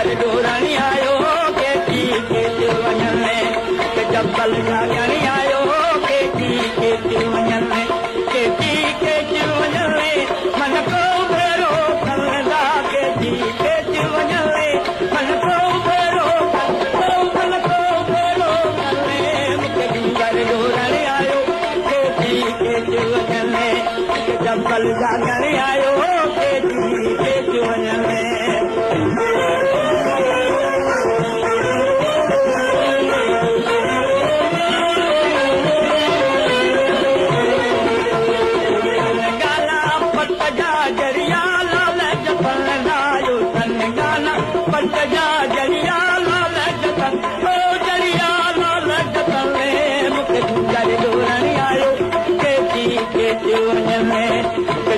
घर डोरणी आयो के वञने जबल जागणी आयो के वञने वञने मन को भेरो कलंदा के वञने मन को भेरो मन को भेरो कले मूंखे घर डोरणी आयो के वञने जबल जागणी आयो के वञने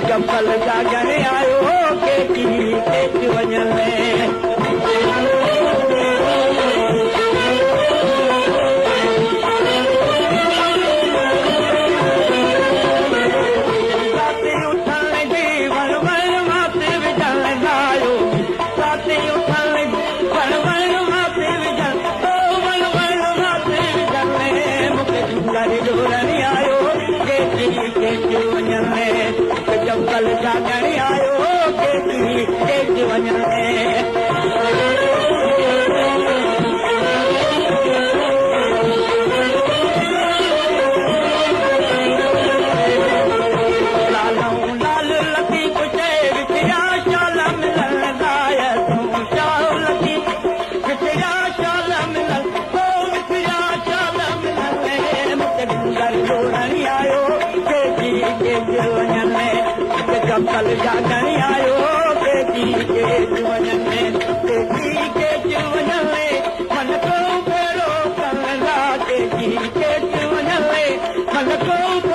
जबल जागणे आयो के वञने जबल जागणी आयो के वञने लाल लती कुझे विछया शाल मिलन लाइ तूं चाहो लती विछया शाल मिलन विछया शाल मिलन मूंखे घर डोरणी आयो के वञने जबल जागणी आयो के वञने वञने मन को भेरो कलंदा के वञने मन को